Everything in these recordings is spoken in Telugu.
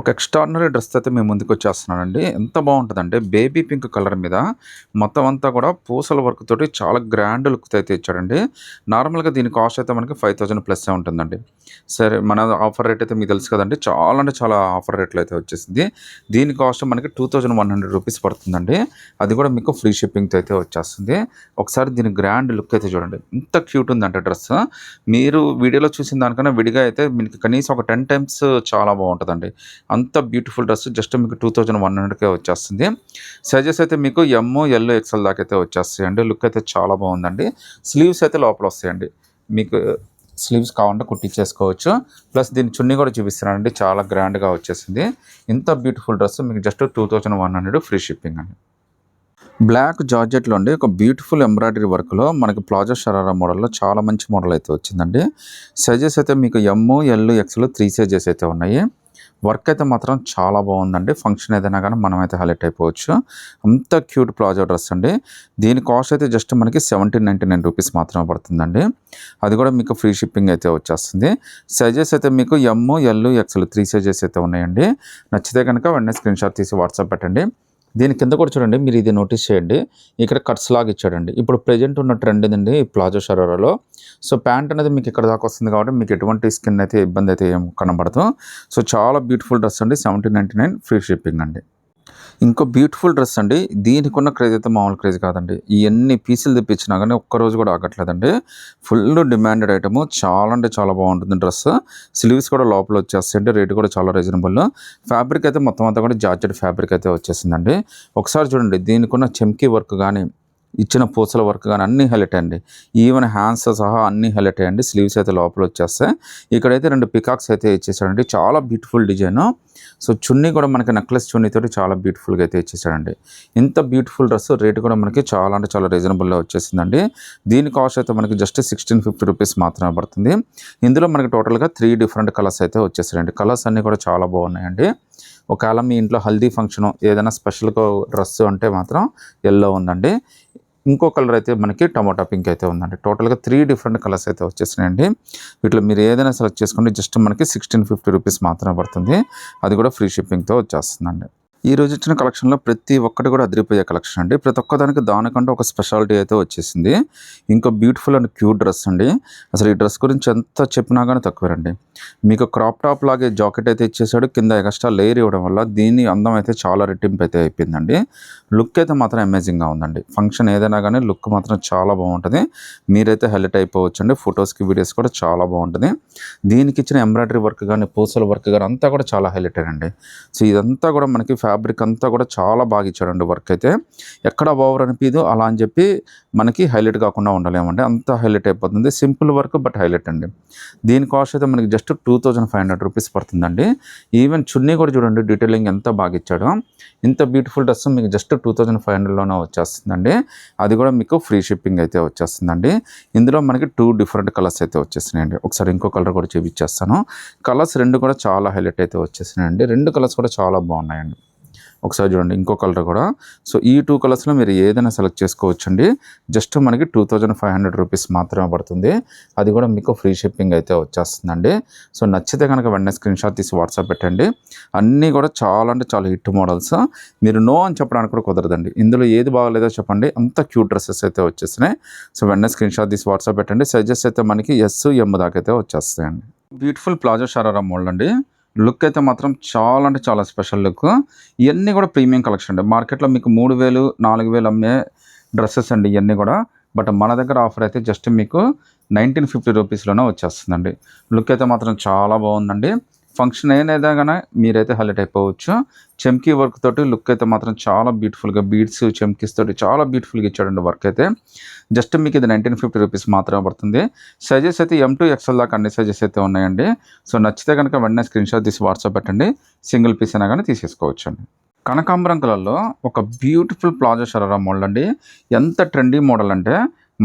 ఒక ఎక్స్ట్రార్డినరీ డ్రెస్ అయితే మేము ముందుకొచ్చేస్తున్నానండి. ఎంత బావుంటదంటే బేబీ పింక్ కలర్ మీద మొత్తం అంతా కూడా పూసల వర్క్ తోటి చాలా గ్రాండ్ లుక్‌తో అయితే ఇచ్చాడండి. నార్మల్‌గా దీని కాస్ట్ అయితే మనకి 5000 ప్లస్సే ఉంటుందండి. సరే మన ఆఫర్ రేట్ అయితే మీకు తెలుసు కదండీ. చాలా అంటే చాలా ఆఫర్ రేట్‌లో అయితే వచ్చేసింది. దీని కాస్ట్ మనకి రూ. 2100 పడుతుందండి. అది కూడా మీకు ఫ్రీ షిప్పింగ్‌తో అయితే వచ్చేస్తుంది. ఒకసారి దీని గ్రాండ్ లుక్ అయితే చూడండి. ఎంత క్యూట్ ఉందంటే డ్రెస్. మీరు వీడియోలో చూసిన దానికన్నా విడిగా అయితే మీకు కనీసం ఒక 10 టైమ్స్ చాలా బావుంటదండి. అంత బ్యూటిఫుల్ డ్రెస్ జస్ట్ మీకు 2100కే వచ్చేస్తుంది. సైజెస్ అయితే మీకు ఎమ్, ఎల్, ఎక్స్ఎల్ దాకా అయితే వచ్చేస్తాయండి. లుక్ అయితే చాలా బాగుందండి. స్లీవ్స్ అయితే లోపల వస్తాయండి. మీకు స్లీవ్స్ కావాలంటే కుట్టించేసుకోవచ్చు. ప్లస్ దీని చున్నీ కూడా చూపిస్తున్నానండి. చాలా గ్రాండ్గా వచ్చేసింది. ఇంత బ్యూటిఫుల్ డ్రెస్ మీకు జస్ట్ 2100 ఫ్రీ షిప్పింగ్ అండి. బ్లాక్ జార్జెట్లో అండి ఒక బ్యూటిఫుల్ ఎంబ్రాయిడరీ వర్క్లో మనకి ప్లాజో షరారా మోడల్లో చాలా మంచి మోడల్ అయితే వచ్చిందండి. సైజెస్ అయితే మీకు ఎమ్, ఎల్, ఎక్స్ఎల్ 3 సైజెస్ అయితే ఉన్నాయి. వర్క్ అయితే మాత్రం చాలా బాగుందండి. ఫంక్షన్ ఏదైనా కానీ మనమైతే హైలైట్ అయిపోవచ్చు. అంత క్యూట్ ప్లాజో డ్రెస్ అండి. దీని కాస్ట్ అయితే జస్ట్ మనకి రూ. 1799 మాత్రమే పడుతుందండి. అది కూడా మీకు ఫ్రీ షిప్పింగ్ అయితే వచ్చేస్తుంది. సైజెస్ అయితే మీకు ఎమ్, ఎల్, ఎక్స్ఎల్ 3 సైజెస్ అయితే ఉన్నాయండి. నచ్చితే కనుక వెంటనే స్క్రీన్ షాట్ తీసి వాట్సాప్ పెట్టండి. దీని కింద కూడా చూడండి, మీరు ఇది నోటీస్ చేయండి. ఇక్కడ కట్స్ లాగా ఇచ్చాడండి. ఇప్పుడు ప్రెజెంట్ ఉన్న ట్రెండ్ ఇదండి ఈ ప్లాజో షరారాలో. సో ప్యాంట్ అనేది మీకు ఇక్కడ దాకా వస్తుంది కాబట్టి మీకు ఎటువంటి స్కిన్ అయితే ఇబ్బంది అయితే ఏం కనబడదు. సో చాలా బ్యూటిఫుల్ డ్రెస్ అండి. 1799 ఫ్రీ షిప్పింగ్ అండి. ఇంకో బ్యూటిఫుల్ డ్రెస్ అండి. దీనికున్న క్రేజ్ అయితే మామూలు క్రేజ్ కాదండి. ఎన్ని పీసులు తెప్పించినా కానీ ఒక్కరోజు కూడా ఆగట్లేదండి. Full demanded item. చాలా అంటే చాలా బాగుంటుంది డ్రెస్. స్లీవ్స్ కూడా లోపల వచ్చేస్తాయండి. రేటు కూడా చాలా రీజనబుల్. ఫ్యాబ్రిక్ అయితే మొత్తం అంతా కూడా జార్జెట్ ఫ్యాబ్రిక్ అయితే వచ్చేసిందండి. ఒకసారి చూడండి, దీనికున్న చెమ్కీ వర్క్ కానీ ఇచ్చిన పూసల వర్క్ కానీ అన్నీ హైలైట్ అండి. ఈవెన్ హ్యాండ్స్ సహా అన్నీ హైలైట్ అయ్యండి. స్లీవ్స్ అయితే లోపల వచ్చేస్తాయి. ఇక్కడైతే 2 పికాక్స్ అయితే ఇచ్చేసాడండి. చాలా బ్యూటిఫుల్ డిజైన్. సో చున్నీ కూడా మనకి నెక్లెస్ చున్నీతోటి చాలా బ్యూటిఫుల్గా అయితే ఇచ్చేసాడండి. ఇంత బ్యూటిఫుల్ డ్రెస్ రేటు కూడా మనకి చాలా అంటే చాలా రీజనబుల్గా వచ్చేసిందండి. దీని కాస్ట్ అయితే మనకి జస్ట్ రూ. 1650 మాత్రమే పడుతుంది. ఇందులో మనకి టోటల్గా 3 డిఫరెంట్ కలర్స్ అయితే వచ్చేసాయండి. కలర్స్ అన్నీ కూడా చాలా బాగున్నాయండి. ఒకవేళ మీ ఇంట్లో హల్దీ ఫంక్షన్ ఏదైనా స్పెషల్గా డ్రెస్ అంటే మాత్రం ఎల్లో ఉందండి. ఇంకో కలర్ అయితే మనకి టమోటా పింక్ అయితే ఉందండి. టోటల్గా 3 డిఫరెంట్ కలర్స్ అయితే వచ్చేసినాయండి. వీటిలో మీరు ఏదైనా సెలెక్ట్ చేసుకోండి. జస్ట్ మనకి రూ. 1650 మాత్రమే పడుతుంది. అది కూడా ఫ్రీ షిప్పింగ్తో వచ్చేస్తుందండి. ఈ రోజు వచ్చిన కలెక్షన్లో ప్రతి ఒక్కటి కూడా అదిరిపోయే కలెక్షన్ అండి. ప్రతి ఒక్కదానికి దానికంటే ఒక స్పెషాలిటీ అయితే వచ్చేసింది. ఇంకో బ్యూటిఫుల్ అండ్ క్యూట్ డ్రెస్ అండి. అసలు ఈ డ్రెస్ గురించి ఎంత చెప్పినా కానీ తక్కువేనండి. మీకు క్రాప్ టాప్ లాగే జాకెట్ అయితే ఇచ్చేసాడు. కింద ఎక్స్ట్రా లేయర్ ఇవ్వడం వల్ల దీని అందం అయితే చాలా రెట్టింపు అయితే అయిపోయిందండి. లుక్ అయితే మాత్రం అమేజింగ్గా ఉందండి. ఫంక్షన్ ఏదైనా కానీ లుక్ మాత్రం చాలా బాగుంటుంది. మీరైతే హైలైట్ అయిపోవచ్చు అండి. ఫొటోస్కి వీడియోస్ కూడా చాలా బాగుంటుంది. దీనికి ఇచ్చిన ఎంబ్రాయిడరీ వర్క్ కానీ పూసల వర్క్ కానీ అంతా కూడా చాలా హైలైట్ అండి. సో ఇదంతా కూడా మనకి ఫ్యాబ్రిక్ అంతా కూడా చాలా బాగా ఇచ్చాడండి. వర్క్ అయితే ఎక్కడ ఓవర్ అనిపించదు. అలా అని చెప్పి మనకి హైలైట్ కాకుండా ఉండలేమండి. అంత హైలైట్ అయిపోతుంది. సింపుల్ వర్క్ బట్ హైలైట్ అండి. దీని కాస్ట్ అయితే మనకి జస్ట్ రూ. 2500 పడుతుందండి. ఈవెన్ చున్నీ కూడా చూడండి, డీటెయిలింగ్ ఎంత బాగా ఇచ్చాడో. ఇంత బ్యూటిఫుల్ డ్రెస్ మీకు జస్ట్ 2500లోనే వచ్చేస్తుందండి. అది కూడా మీకు ఫ్రీ షిప్పింగ్ అయితే వచ్చేస్తుందండి. ఇందులో మనకి 2 డిఫరెంట్ కలర్స్ అయితే వచ్చేసినాయండి. ఒకసారి ఇంకో కలర్ కూడా చూపించేస్తాను. కలర్స్ 2 కూడా చాలా హైలైట్ అయితే వచ్చేసినాయండి. 2 కలర్స్ కూడా చాలా బాగున్నాయండి. ఒకసారి చూడండి ఇంకో కలర్ కూడా. సో ఈ 2 కలర్స్లో మీరు ఏదైనా సెలెక్ట్ చేసుకోవచ్చండి. జస్ట్ మనకి రూ. 2500 మాత్రమే పడుతుంది. అది కూడా మీకు ఫ్రీ షిప్పింగ్ అయితే వచ్చేస్తుందండి. సో నచ్చితే కనుక వెంటనే స్క్రీన్ షాట్ తీసి వాట్సాప్ పెట్టండి. అన్నీ కూడా చాలా అంటే చాలా హిట్ మోడల్స్. మీరు నో అని చెప్పడానికి కూడా కుదరదండి. ఇందులో ఏది బాగలేదో చెప్పండి. అంత క్యూట్ డ్రెస్సెస్ అయితే వచ్చేసినాయి. సో వెంటనే స్క్రీన్ షాట్ తీసి వాట్సాప్ పెట్టండి. సైజెస్ అయితే మనకి ఎస్, ఎమ్ దాకా అయితే వచ్చేస్తాయండి. బ్యూటిఫుల్ ప్లాజో షరారా మోడల్ అండి. లుక్ అయితే మాత్రం చాలా అంటే చాలా స్పెషల్ లుక్. ఇవన్నీ కూడా ప్రీమియం కలెక్షన్ అండి. మార్కెట్లో మీకు 3000, 4000 అమ్మే డ్రెస్సెస్ అండి ఇవన్నీ కూడా. బట్ మన దగ్గర ఆఫర్ అయితే జస్ట్ మీకు రూ. 1950లోనే వచ్చేస్తుందండి. లుక్ అయితే మాత్రం చాలా బాగుందండి. ఫంక్షన్ ఏదైనా కానీ మీరైతే హైలైట్ అయిపోవచ్చు. చెమ్కీ వర్క్ తోటి లుక్ అయితే మాత్రం చాలా బ్యూటిఫుల్గా బీడ్స్ చెమ్కీస్ తోటి చాలా బ్యూటిఫుల్గా ఇచ్చాడండి వర్క్ అయితే. జస్ట్ మీకు ఇది రూ. 1950 మాత్రమే పడుతుంది. సైజెస్ అయితే ఎమ్ టు ఎక్స్ఎల్ దాకా అన్ని సైజెస్ అయితే ఉన్నాయండి. సో నచ్చితే కనుక వెంటనే స్క్రీన్ షాట్ తీసి వాట్సాప్ పెట్టండి. సింగిల్ పీస్ అయినా కానీ తీసేసుకోవచ్చు అండి. కనకాంబరం కలర్లో ఒక బ్యూటిఫుల్ ప్లాజో షరారా మోడల్ అండి. ఎంత ట్రెండీ మోడల్ అంటే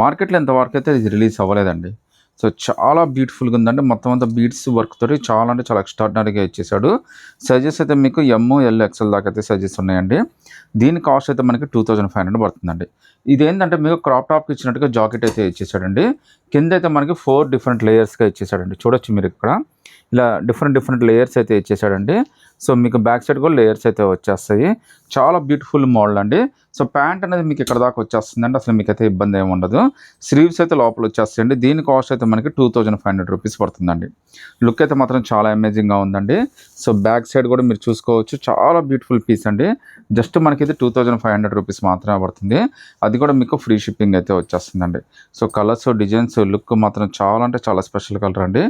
మార్కెట్లో ఎంతవరకు అయితే ఇది రిలీజ్ అవ్వలేదండి. సో చాలా బ్యూటిఫుల్గా ఉందండి. మొత్తం అంతా బీడ్స్ వర్క్ తోటి చాలా అంటే చాలా ఎక్స్ట్రాడినరీగా ఇచ్చేసాడు. సైజెస్ అయితే మీకు ఎమ్, ఎల్, ఎక్స్ఎల్ దాకా అయితే సైజెస్ ఉన్నాయండి. దీని కాస్ట్ అయితే మనకి 2500 పడుతుందండి. ఇదేంటంటే మీకు క్రాప్ టాప్కి ఇచ్చినట్టుగా జాకెట్ అయితే ఇచ్చేసాడండి. కింద అయితే మనకి 4 డిఫరెంట్ లేయర్స్గా ఇచ్చేసాడండి. చూడొచ్చు మీరు ఇక్కడ ఇలా డిఫరెంట్ లేయర్స్ అయితే ఇచ్చేసాడండి. సో మీకు బ్యాక్ సైడ్ కూడా లేయర్స్ అయితే వచ్చేస్తాయి. చాలా బ్యూటిఫుల్ మోడల్ అండి. సో ప్యాంట్ అనేది మీకు ఇక్కడ దాకా వచ్చేస్తుందండి. అసలు మీకైతే ఇబ్బంది ఏమి ఉండదు. స్లీవ్స్ అయితే లోపల వచ్చేస్తాయండి. దీని కాస్ట్ అయితే మనకి 2500 రూపీస్ పడుతుందండి. లుక్ అయితే మాత్రం చాలా అమేజింగ్గా ఉందండి. సో బ్యాక్ సైడ్ కూడా మీరు చూసుకోవచ్చు, చాలా బ్యూటిఫుల్ పీస్ అండి. జస్ట్ మనకి ఇది 2500 రూపీస్ మాత్రమే పడుతుంది. అది కూడా మీకు ఫ్రీ షిప్పింగ్ అయితే వచ్చేస్తుందండి. సో కలర్స్, డిజైన్స్, లుక్ మాత్రం చాలా అంటే చాలా స్పెషల్ కలర్ అండి.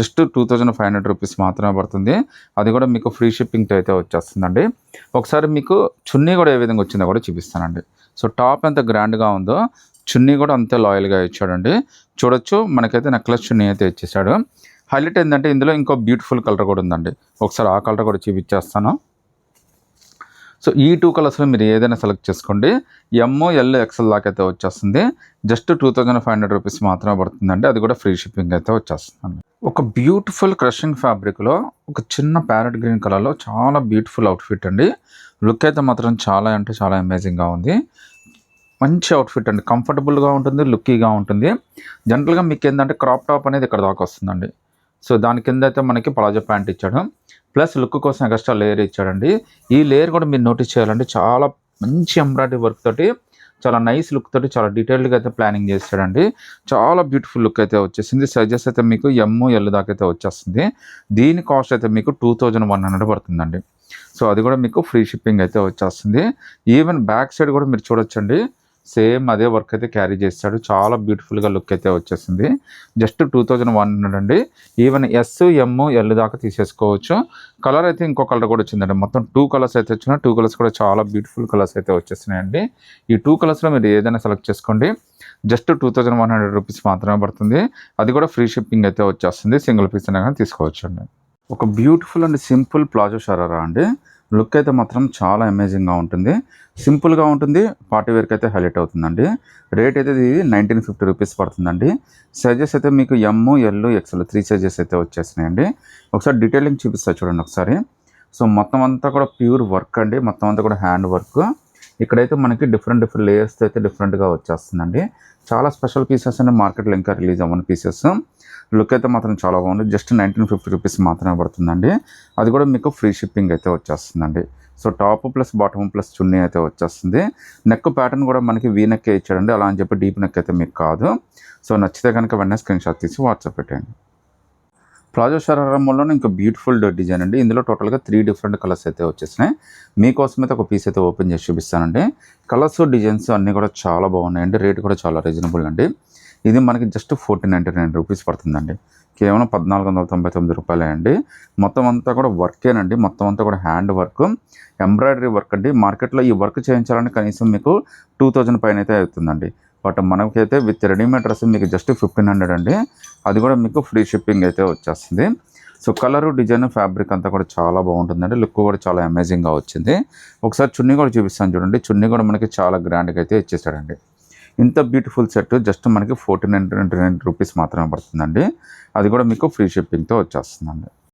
జస్ట్ 2500 రూపీస్ మాత్రమే పడుతుంది. అది కూడా మీకు ఫ్రీ షిప్పింగ్తో అయితే వచ్చేస్తుందండి. ఒకసారి మీకు చున్నీ కూడా ఏ విధంగా వచ్చిందో కూడా చూపిస్తానండి. సో టాప్ ఎంత గ్రాండ్గా ఉందో చున్నీ కూడా అంతే లాయల్గా ఇచ్చాడండి. చూడొచ్చు, మనకైతే నెక్లెస్ చున్నీ అయితే ఇచ్చేసాడు. హైలైట్ ఏంటంటే ఇందులో ఇంకో బ్యూటిఫుల్ కలర్ కూడా ఉందండి. ఒకసారి ఆ కలర్ కూడా చూపించేస్తాను. సో ఈ 2 కలర్స్లో మీరు ఏదైనా సెలెక్ట్ చేసుకోండి. ఎమ్, ఎల్, ఎక్స్ఎల్ దాకా అయితే వచ్చేస్తుంది. జస్ట్ 2500 రూపీస్ మాత్రమే పడుతుందండి. అది కూడా ఫ్రీ షిప్పింగ్ అయితే వచ్చేస్తుందండి. ఒక బ్యూటిఫుల్ క్రషింగ్ ఫ్యాబ్రిక్లో ఒక చిన్న ప్యారెట్ గ్రీన్ కలర్లో చాలా బ్యూటిఫుల్ అవుట్ఫిట్ అండి. లుక్ అయితే మాత్రం చాలా అంటే చాలా అమేజింగ్గా ఉంది. మంచి అవుట్ఫిట్ అండి. కంఫర్టబుల్గా ఉంటుంది, లుక్కీగా ఉంటుంది. జనరల్గా మీకు ఏంటంటే క్రాప్ టాప్ అనేది ఇక్కడ దాకా వస్తుందండి. సో దాని కింద అయితే మనకి ప్లాజో ప్యాంట్ ఇచ్చాడు. ప్లస్ లుక్ కోసం ఎక్స్ట్రా లేయర్ ఇచ్చాడండి. ఈ లేయర్ కూడా మీరు నోటీస్ చేయాలండి. చాలా మంచి ఎంబ్రాయిడరీ వర్క్ తోటి, చాలా నైస్ లుక్ తోటి, చాలా డీటెయిల్డ్గా అయితే ప్లానింగ్ చేశాడండి. చాలా బ్యూటిఫుల్ లుక్ అయితే వచ్చేసింది. సైజెస్ అయితే మీకు ఎమ్, ఎల్ దాకా అయితే వచ్చేస్తుంది. దీని కాస్ట్ అయితే మీకు 2100 పడుతుందండి. సో అది కూడా మీకు ఫ్రీ షిప్పింగ్ అయితే వచ్చేస్తుంది. ఈవెన్ బ్యాక్ సైడ్ కూడా మీరు చూడొచ్చండి, సేమ్ అదే వర్క్ అయితే క్యారీ చేస్తాడు. చాలా బ్యూటిఫుల్గా లుక్ అయితే వచ్చేసింది. జస్ట్ 2100 అండి. ఈవెన్ ఎస్, ఎమ్, ఎల్ దాకా తీసేసుకోవచ్చు. కలర్ అయితే ఇంకో కలర్ కూడా వచ్చిందండి. మొత్తం 2 కలర్స్ అయితే వచ్చినాయి. 2 కలర్స్ కూడా చాలా బ్యూటిఫుల్ కలర్స్ అయితే వచ్చేసినాయండి. ఈ 2 కలర్స్లో మీరు ఏదైనా సెలెక్ట్ చేసుకోండి. జస్ట్ 2100 రూపీస్ మాత్రమే పడుతుంది. అది కూడా ఫ్రీ షిప్పింగ్ అయితే వచ్చేస్తుంది. సింగిల్ పీస్ అయినా కానీ తీసుకోవచ్చు అండి. ఒక beautiful and simple palazzo sharara అండి. లుక్ అయితే మాత్రం చాలా అమేజింగ్గా ఉంటుంది. సింపుల్గా ఉంటుంది, పార్టీ వేర్కి అయితే హైలైట్ అవుతుందండి. రేట్ అయితే ఇది 1950 రూపీస్ పడుతుందండి. సైజెస్ అయితే మీకు ఎమ్, ఎల్, ఎక్స్ఎల్ 3 సైజెస్ అయితే వచ్చేసినాయండి. ఒకసారి డీటెయిలింగ్ చూపిస్తా చూడండి ఒకసారి. సో మొత్తం అంతా కూడా ప్యూర్ వర్క్ అండి. మొత్తం అంతా కూడా హ్యాండ్ వర్క్. ఇక్కడైతే మనకి డిఫరెంట్ లేయర్స్ అయితే డిఫరెంట్గా వచ్చేస్తుందండి. చాలా స్పెషల్ పీసెస్ అండి. మార్కెట్లో ఇంకా రిలీజ్ అవ్వని పీసెస్. లుక్ అయితే మాత్రం చాలా బాగుంది. జస్ట్ 1950 రూపీస్ మాత్రమే పడుతుందండి. అది కూడా మీకు ఫ్రీ షిప్పింగ్ అయితే వచ్చేస్తుందండి. So top plus bottom plus chunni అయితే వచ్చేస్తుంది. నెక్ ప్యాటర్న్ కూడా మనకి వీ నెక్ ఇచ్చాడండి. అలా అని చెప్పి డీప్ నెక్ అయితే మీకు కాదు. సో నచ్చితే కనుక వెంటనే స్క్రీన్ షాట్ తీసి వాట్సాప్ పెట్టండి. ప్లాజో షరారాలో ఇంకా బ్యూటిఫుల్ డిజైన్ అండి. ఇందులో టోటల్గా 3 డిఫరెంట్ కలర్స్ అయితే వచ్చేసినాయి. మీకోసం అయితే ఒక పీస్ అయితే ఓపెన్ చేసి చూపిస్తానండి. కలర్స్, డిజైన్స్ అన్నీ కూడా చాలా బాగున్నాయండి. రేట్ కూడా చాలా రీజనబుల్ అండి. ఇది మనకి జస్ట్ 1499 రూపీస్ పడుతుందండి. కేవలం 1499 రూపాయలే అండి. మొత్తం అంతా కూడా వర్కేనండి. మొత్తం అంతా కూడా హ్యాండ్ వర్క్, ఎంబ్రాయిడరీ వర్క్ అండి. మార్కెట్లో ఈ వర్క్ చేయించాలని కనీసం మీకు 2000 పైన అయితే అవుతుందండి. బట్ మనకైతే విత్ రెడీమేడ్ డ్రెస్ మీకు జస్ట్ 1500 అండి. అది కూడా మీకు ఫ్రీ షిప్పింగ్ అయితే వచ్చేస్తుంది. సో కలరు, డిజైన్, ఫ్యాబ్రిక్ అంతా కూడా చాలా బాగుంటుందండి. లుక్ కూడా చాలా అమేజింగ్గా వచ్చింది. ఒకసారి చున్నీ కూడా చూపిస్తాను చూడండి. చున్నీ కూడా మనకి చాలా గ్రాండ్గా అయితే ఇచ్చేసాడండి. ఇంత బ్యూటిఫుల్ సెట్ జస్ట్ మనకి 1499 రూపీస్ మాత్రమే పడుతుందండి. అది కూడా మీకు ఫ్రీ షిప్పింగ్తో వచ్చేస్తుందండి.